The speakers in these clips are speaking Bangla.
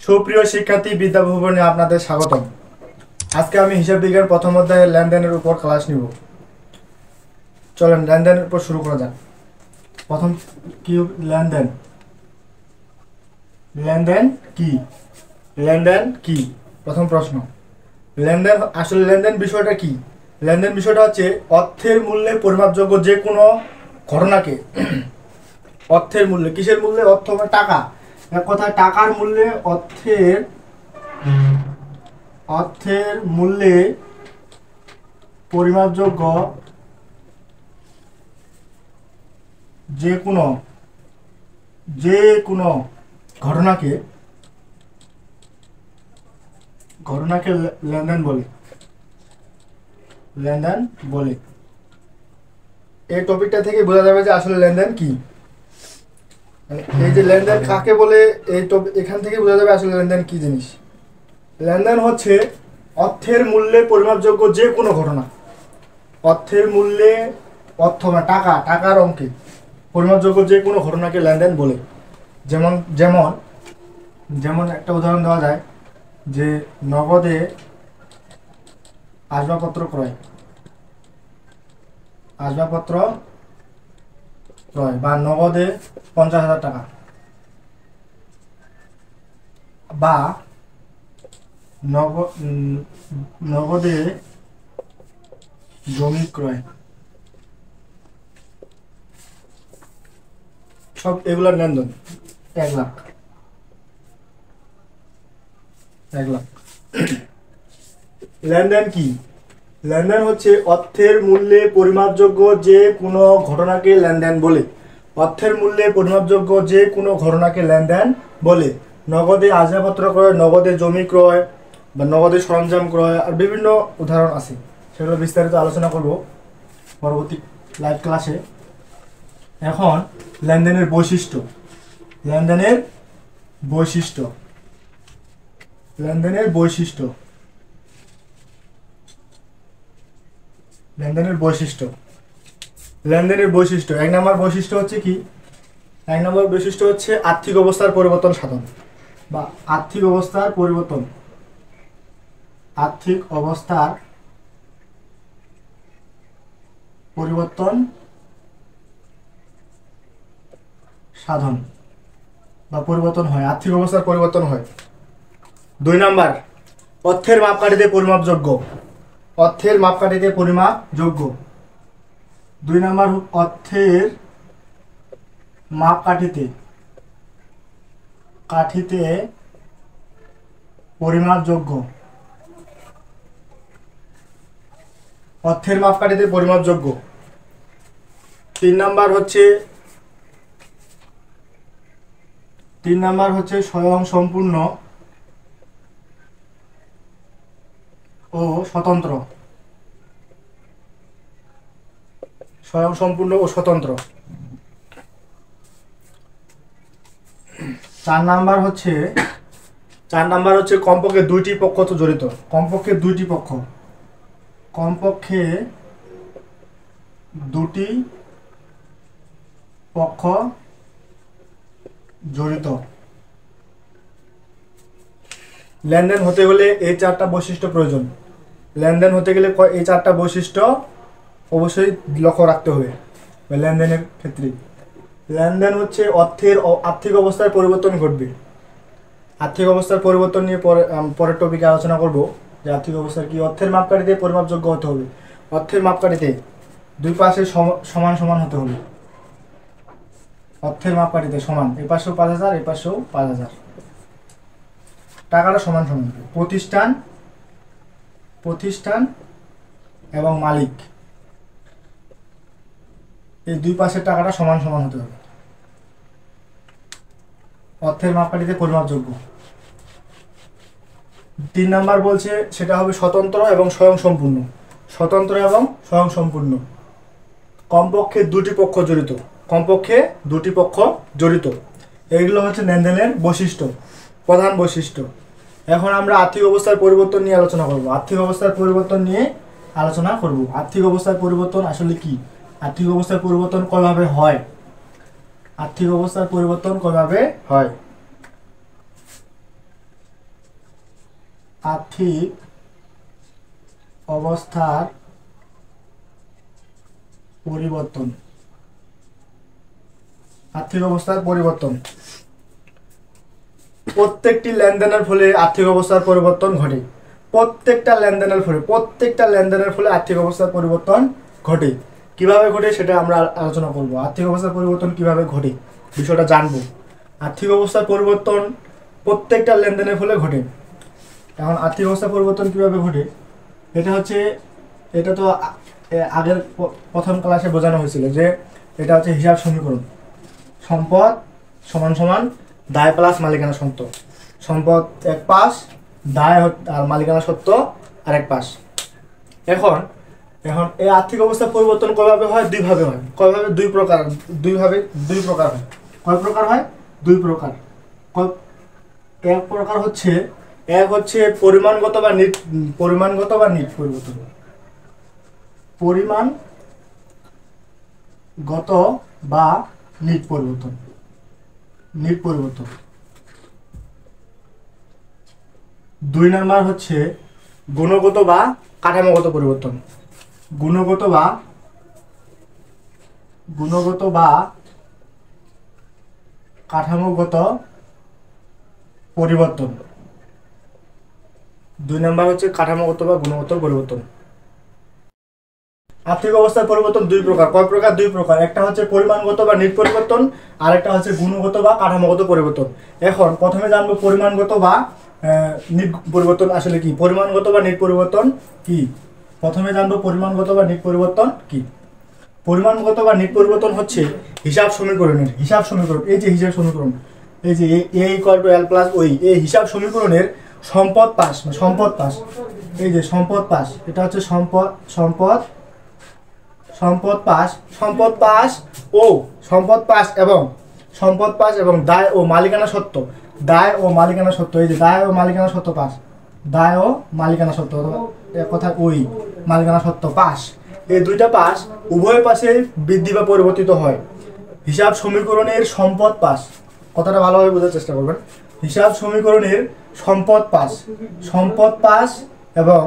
সুপ্রিয় শিক্ষার্থী, বিদ্যাভবনে আপনাদের স্বাগতম। আজকে আমি হিসাব বিজ্ঞান প্রথম অধ্যায়ের লেনদেনের উপর ক্লাস নিব। চলেন লেনদেনের উপর শুরু করা যাক। প্রথম কি লেনদেন? লেনদেন কি? লেনদেন কি? প্রথম প্রশ্ন, লেনদেন আসলে লেনদেন বিষয়টা কি? লেনদেন বিষয়টা হচ্ছে অর্থের মূল্যে পরিমাপযোগ্য যে কোনো ঘটনাকে অর্থের মূল্যে, কিসের মূল্যে? অর্থ মানে টাকা, এক কথায় টাকার মূল্যে, অর্থের মূল্যে পরিমাপযোগ্য যে কোনো ঘটনাকে লেনদেন বলে। লেনদেন বলে। এই টপিকটা থেকে বোঝা যাবে যে আসলে লেনদেন কি। এই যে লেনদেন কাকে বলে, এখান থেকে বোঝা যাবে আসলে লেনদেন কি জিনিস। লেনদেন হচ্ছে অর্থের মূল্যে পরিমাপযোগ্য যে কোনো ঘটনা। অর্থের মূল্যে, অর্থ মানে টাকা, টাকার অঙ্কে পরিমাপযোগ্য যে কোনো ঘটনাকে লেনদেন বলে। যেমন যেমন যেমন একটা উদাহরণ দেওয়া যায় যে নগদে আসবাবপত্র ক্রয় বা নগদে 50,000 টাকা, বা নগদে জমি ক্রয়, সব এগুলোর লেনদেন 1 লাখ। লেনদেন কি? লেনদেন হচ্ছে অর্থের মূল্যে পরিমাপযোগ্য যে কোনো ঘটনাকে লেনদেন বলে। অর্থের মূল্যে পরিমাপযোগ্য যে কোনো ঘটনাকে লেনদেন বলে। নগদে আসবাবপত্র ক্রয়, নগদে জমি ক্রয়, বা নগদে সরঞ্জাম ক্রয়, আর বিভিন্ন উদাহরণ আছে, সেগুলো বিস্তারিত আলোচনা করব পরবর্তী লাইভ ক্লাসে। এখন লেনদেনের বৈশিষ্ট্য। লেনদেনের বৈশিষ্ট্য লেনদেনের বৈশিষ্ট্য লেনদেনের বৈশিষ্ট্য লেনদেনের বৈশিষ্ট্য 1 নম্বর বৈশিষ্ট্য হচ্ছে কি? 1 নম্বর বৈশিষ্ট্য হচ্ছে আর্থিক অবস্থার পরিবর্তন সাধন, বা আর্থিক অবস্থার পরিবর্তন সাধন বা পরিবর্তন হয়, আর্থিক অবস্থার পরিবর্তন হয়। 2 নাম্বার, অর্থের মাপকাঠিতে পরিমাপযোগ্য। 2 নাম্বার, অর্থের মাপকাঠিতে পরিমাপযোগ্য। অর্থের মাপকাঠিতে পরিমাপযোগ্য। 3 নাম্বার হচ্ছে স্বয়ংসম্পূর্ণ ও স্বতন্ত্র। 4 নাম্বার হচ্ছে কমপক্ষে 2টি পক্ষ তো জড়িত। কমপক্ষে 2টি পক্ষ জড়িত। লেনদেন হতে হলে এই 4টা বৈশিষ্ট্য প্রয়োজন। লেনদেন হতে গেলে এই 4টা বৈশিষ্ট্য অবশ্যই লক্ষ্য রাখতে হবে লেনদেনের ক্ষেত্রে। লেনদেন হচ্ছে আর্থিক অবস্থার পরিবর্তন ঘটবে। আর্থিক অবস্থার পরিবর্তন নিয়ে পরের টপিকে আলোচনা করব যে আর্থিক অবস্থার কি। অর্থের মাপকাঠিতে পরিমাপযোগ্য হতে হবে। অর্থের মাপকাঠিতে দুই পাশে সমান সমান হতে হবে। অর্থের মাপকাঠিতে সমান, এ পাশেও 5,000, এ পাশেও 5,000, টাকাটা সমান সমান। প্রতিষ্ঠান এবং মালিক, এই দুই পাশের টাকাটা সমান সমান হতে হবে। অর্থের মাপকাঠিতে পরিমাপযোগ্য। 3 নাম্বার বলছে সেটা হবে স্বতন্ত্র এবং স্বয়ংসম্পূর্ণ। কমপক্ষে 2টি পক্ষ জড়িত। এইগুলো হচ্ছে লেনদেনের বৈশিষ্ট্য, প্রধান বৈশিষ্ট্য। এখন আমরা আর্থিক অবস্থার পরিবর্তন নিয়ে আলোচনা করব। আর্থিক অবস্থার পরিবর্তন আসলে কি? আর্থিক অবস্থার পরিবর্তন কয়ভাবে হয়? আর্থিক অবস্থার পরিবর্তন। আর্থিক অবস্থার পরিবর্তন, প্রত্যেকটি লেনদেনের ফলে আর্থিক অবস্থার পরিবর্তন ঘটে। প্রত্যেকটা লেনদেনের ফলে আর্থিক অবস্থার পরিবর্তন ঘটে। কিভাবে ঘটে সেটা আমরা আলোচনা করব। আর্থিক অবস্থার পরিবর্তন কিভাবে ঘটে বিষয়টা জানবো। আর্থিক অবস্থার পরিবর্তন প্রত্যেকটা লেনদেনের ফলে ঘটে। এখন আর্থিক অবস্থার পরিবর্তন কিভাবে ঘটে এটা তো আগের প্রথম ক্লাসে বোঝানো হয়েছিল যে এটা হচ্ছে হিসাব সমীকরণ। সম্পদ সমান সমান দায় প্লাস মালিকানা সত্ত্ব। সম্পদ এক পাশ, দায় আর মালিকানা সত্ত্ব আরেক পাশ। এখন এই আর্থিক অবস্থার পরিবর্তন কয়ভাবে হয়? দুইভাবে হয়। কয়ভাবে? দুই প্রকার হয়। কয় প্রকার হয়? দুই প্রকার। এক হচ্ছে পরিমাণগত বা নিট পরিবর্তন। পরিমাণগত বা নিট পরিবর্তন। দুই নাম্বার হচ্ছে গুণগত বা কাঠামোগত পরিবর্তন। গুণগত বা কাঠামোগত পরিবর্তন। দুই নাম্বার হচ্ছে কাঠামোগত বা গুণগত পরিবর্তন। আর্থিক অবস্থার পরিবর্তন দুই প্রকার। কয় প্রকার? দুই প্রকার। একটা হচ্ছে পরিমাণগত বা নিট পরিবর্তন, আর একটা হচ্ছে গুণগত বা কাঠামোগত পরিবর্তন। এখন প্রথমে জানবো পরিমাণগত বা নিট পরিবর্তন আসলে কি। পরিমাণগত বা নিট পরিবর্তন কি? প্রথমে জানবো পরিমাণগত বা নিট পরিবর্তন কি। পরিমাণগত বা নিট পরিবর্তন হচ্ছে হিসাব সমীকরণের এই যে হিসাব সমীকরণ, এই যে a = l + ওই এই হিসাব সমীকরণের সম্পদ পাশ, এই যে সম্পদ পাশ, এটা হচ্ছে সম্পদ পাশ এবং দায় ও মালিকানা সত্ত্ব। এই যে দায় ও মালিকানা সত্ত্ব পাশ, কথা ওই মালিকানা সত্ত্ব পাশ, এই দুইটা পাশ উভয় পাশে বৃদ্ধি বা পরিবর্তিত হয়। হিসাব সমীকরণের সম্পদ পাশ, কথাটা ভালোভাবে বোঝার চেষ্টা করবেন। হিসাব সমীকরণের সম্পদ পাশ এবং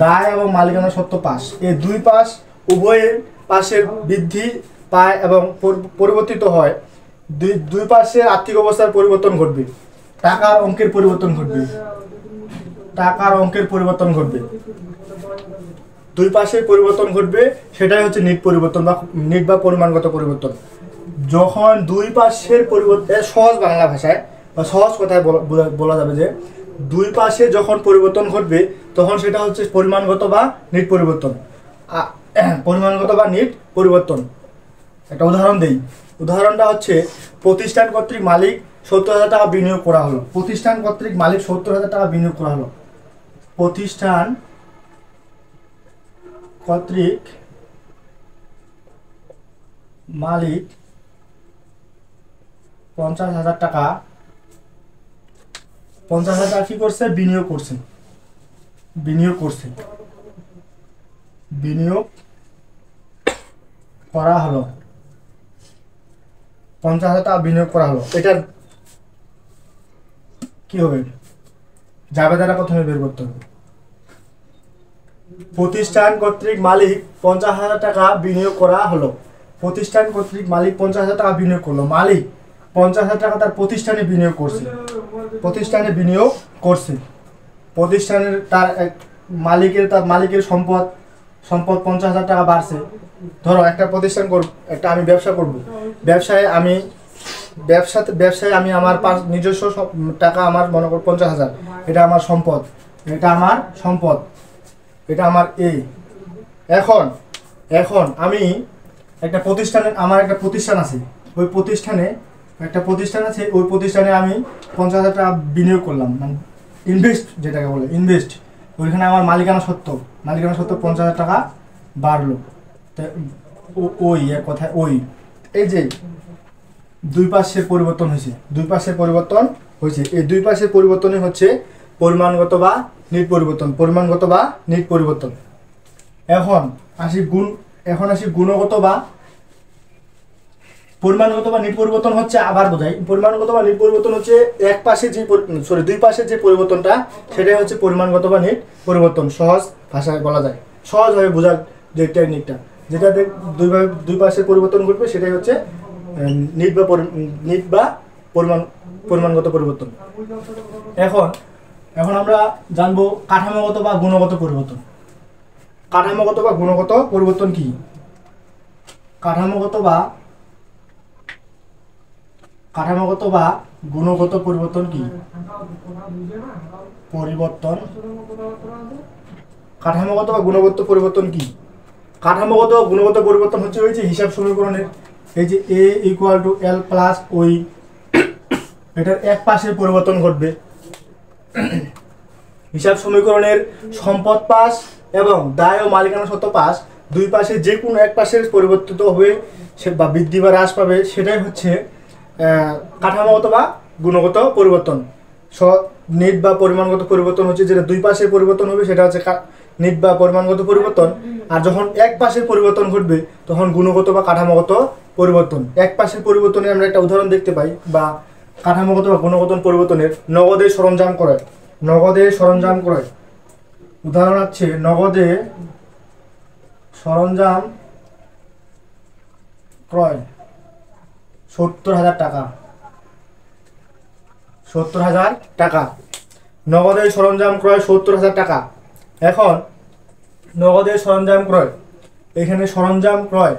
দায় এবং মালিকানা সত্ত্ব পাশ, এই দুই পাশ উভয়ের পাশের বৃদ্ধি পায় এবং পরিবর্তিত হয়। দুই পাশের আর্থিক অবস্থার পরিবর্তন ঘটবে। টাকার অঙ্কের পরিবর্তন ঘটবে। দুই পাশের পরিবর্তন ঘটবে, সেটাই হচ্ছে নিট পরিবর্তন বা পরিমাণগত পরিবর্তন। যখন দুই পাশের পরিবর্তন, সহজ বাংলা ভাষায় বা সহজ কথায় বলা যাবে যে দুই পাশে যখন পরিবর্তন ঘটবে তখন সেটা হচ্ছে পরিমাণগত বা নিট পরিবর্তন। একটা উদাহরণ দেই। উদাহরণটা হচ্ছে প্রতিষ্ঠান কর্তৃক মালিক 70,000 টাকা বিনিয়োগ করা হলো। প্রতিষ্ঠান কর্তৃক মালিক 70,000 টাকা বিনিয়োগ করা হলো। প্রতিষ্ঠান কর্তৃক মালিক 50,000 টাকা কি করছে? বিনিয়োগ করা হলো। 50,000 টাকা বিনিয়োগ করা হলো। এটার কি হবে? জাবেদাটা প্রথমে বের করতে হবে। প্রতিষ্ঠান কর্তৃক মালিক 50,000 টাকা বিনিয়োগ করা হলো। প্রতিষ্ঠান কর্তৃক মালিক 50,000 টাকা বিনিয়োগ করলো। মালিক 50,000 টাকা তার প্রতিষ্ঠানে বিনিয়োগ করছে। প্রতিষ্ঠানের তার মালিকের সম্পদ 50,000 টাকা বাড়ছে। ধরো একটা প্রতিষ্ঠান আমি ব্যবসা করব। ব্যবসায় আমি আমার নিজস্ব টাকা, আমার মনে কর 50,000, এটা আমার সম্পদ, এটা আমার এখন আমি একটা প্রতিষ্ঠান আছে, ওই প্রতিষ্ঠানে আমি 50,000 টাকা বিনিয়োগ করলাম, মানে ইনভেস্ট, যেটাকে বলে ইনভেস্ট। ওইখানে আমার মালিকানা সত্ত্ব 50,000 টাকা বাড়লো। এই যে দুই পাশের পরিবর্তন হয়েছে, এই দুই পাশের পরিবর্তনই হচ্ছে পরিমাণগত বা নিট পরিবর্তন। এখন আসি গুণগত বা পরিমাণগত বা নিট পরিবর্তন হচ্ছে, আবার বোঝাই, পরিমাণগত বা নিট পরিবর্তন হচ্ছে এক পাশে যে দুই পাশে যে পরিবর্তনটা সেটাই হচ্ছে পরিমাণগত বা নিট পরিবর্তন। সহজ ভাষায় বলা যায়, সহজভাবে বোঝার যে টেকনিকটা, যেটাতে দুই পাশের পরিবর্তন ঘটবে সেটাই হচ্ছে নিট বা পরিমাণগত পরিবর্তন। এখন আমরা জানবো কাঠামোগত বা গুণগত পরিবর্তন। কাঠামোগত বা গুণগত পরিবর্তন কি? কাঠামোগত বা গুণগত পরিবর্তন কি? কাঠামোগত বা গুণগত পরিবর্তন কি? কাঠামোগত গুণগত পরিবর্তন হচ্ছে ওই যে হিসাব সমীকরণের এই যে a = l + ওই এটার এক পাশের পরিবর্তন ঘটবে। হিসাব সমীকরণের সম্পদ পাশ এবং দায় ও মালিকানা সত্ত্ব পাশ, দুই পাশে যে কোনো এক পাশের পরিবর্তিত হবে সে বা বৃদ্ধি বা হ্রাস পাবে, সেটাই হচ্ছে কাঠামোগত বা গুণগত পরিবর্তন। নিট বা পরিমাণগত পরিবর্তন হচ্ছে যেটা দুই পাশের পরিবর্তন হবে সেটা হচ্ছে নিট বা পরিমাণগত পরিবর্তন। আর যখন এক পাশের পরিবর্তন ঘটবে তখন গুণগত বা কাঠামোগত পরিবর্তন। এক পাশের পরিবর্তনে আমরা একটা উদাহরণ দেখতে পাই, বা কাঠামোগত বা গুণগত পরিবর্তনের নগদের সরঞ্জাম ক্রয়। উদাহরণ হচ্ছে নগদে সরঞ্জাম ক্রয় 70,000 টাকা। 70,000 টাকা নগদের সরঞ্জাম ক্রয় 70,000 টাকা। এখন নগদের সরঞ্জাম ক্রয়, এখানে সরঞ্জাম ক্রয়,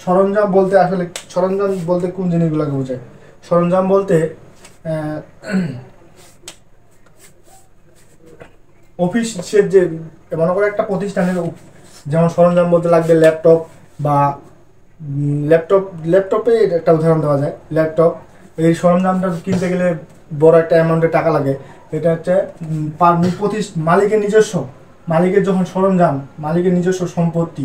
সরঞ্জাম বলতে আসলে সরঞ্জাম বলতে কোন জিনিসগুলোকে বোঝায়? সরঞ্জাম বলতে অফিসের যে মনে করে একটা প্রতিষ্ঠানের যেমন সরঞ্জাম বলতে লাগবে ল্যাপটপ বা ল্যাপটপে একটা উদাহরণ দেওয়া যায়। ল্যাপটপ এই সরঞ্জামটা কিনতে গেলে বড় একটা অ্যামাউন্টের টাকা লাগে। এটা হচ্ছে মালিকের যখন সরঞ্জাম, মালিকের নিজস্ব সম্পত্তি,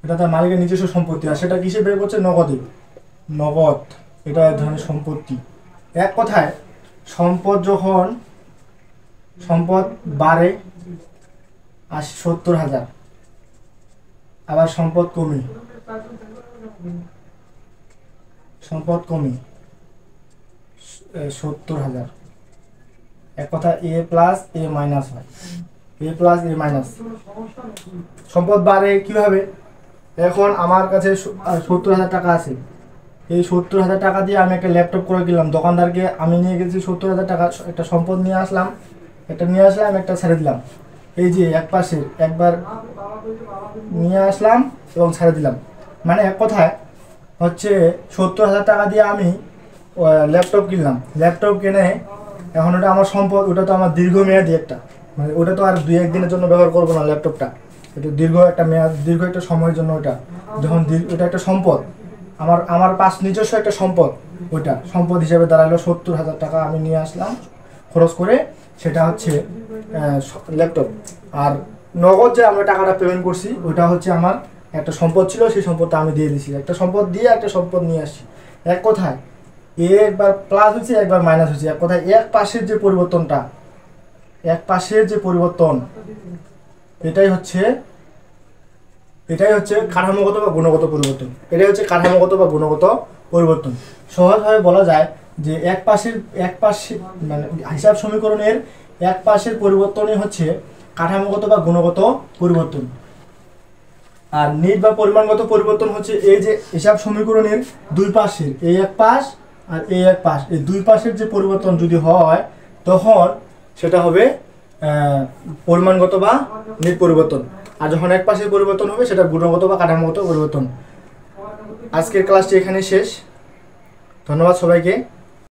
এটা তার মালিকের নিজস্ব সম্পত্তি, আর সেটা কিসে বের করছে? নগদ। এটা এক ধরনের সম্পত্তি। এক কথায় সম্পদ বাড়ে 70,000, আবার সম্পদ কমে 70,000। এক কথা a + a - হয়, a + a-। সম্পদ বাড়ে কিভাবে? এখন আমার কাছে 70,000 টাকা আছে, এই 70,000 টাকা দিয়ে আমি একটা ল্যাপটপ করে কিনলাম। দোকানদারকে আমি নিয়ে গেছি 70,000 টাকা একটা সম্পদ নিয়ে আসলাম, একটা ছেড়ে দিলাম। এই যে এক পাশে একবার নিয়ে আসলাম এবং ছেড়ে দিলাম, মানে এক কথায় হচ্ছে 70,000 টাকা দিয়ে আমি ল্যাপটপ কিনলাম। ল্যাপটপ কিনে এখন ওটা আমার সম্পদ, ওটা তো আমার দীর্ঘমেয়াদী একটা, মানে ওটা তো আর 2-1 দিনের জন্য ব্যবহার করবো না ল্যাপটপটা, এটা দীর্ঘ একটা সময়ের জন্য। ওটা যখন ওটা একটা সম্পদ, আমার নিজস্ব একটা সম্পদ, ওইটা সম্পদ হিসেবে দাঁড়ালো 70,000 টাকা আমি নিয়ে আসলাম খরচ করে, সেটা হচ্ছে ল্যাপটপ। আর নগদ যে আমরা টাকাটা পেমেন্ট করছি ওইটা হচ্ছে আমার একটা সম্পদ ছিল, সেই সম্পদটা আমি দিয়ে দিছি। একটা সম্পদ দিয়ে একটা সম্পদ নিয়ে আসছি। এক কথায় একবার প্লাস হয়েছে একবার মাইনাস হয়েছে। এক কথায় এক পাশের যে পরিবর্তন এটাই হচ্ছে কাঠামোগত বা গুণগত পরিবর্তন। এটাই হচ্ছে কাঠামোগত বা গুণগত পরিবর্তন। সহজভাবে বলা যায় যে এক পাশে মানে হিসাব সমীকরণের এক পাশের পরিবর্তনই হচ্ছে কাঠামোগত বা গুণগত পরিবর্তন। আর নিট বা পরিমাণগত পরিবর্তন হচ্ছে এই যে হিসাব সমীকরণের দুই পাশের, এই এক পাশ আর এই এক পাশ, এই দুই পাশের যে পরিবর্তন যদি হয় তখন সেটা হবে পরিমাণগত বা নিট পরিবর্তন। আর যখন এক পাশের পরিবর্তন হবে সেটা গুণগত বা কাঠামোগত পরিবর্তন। আজকের ক্লাসটি এখানে শেষ। ধন্যবাদ সবাইকে।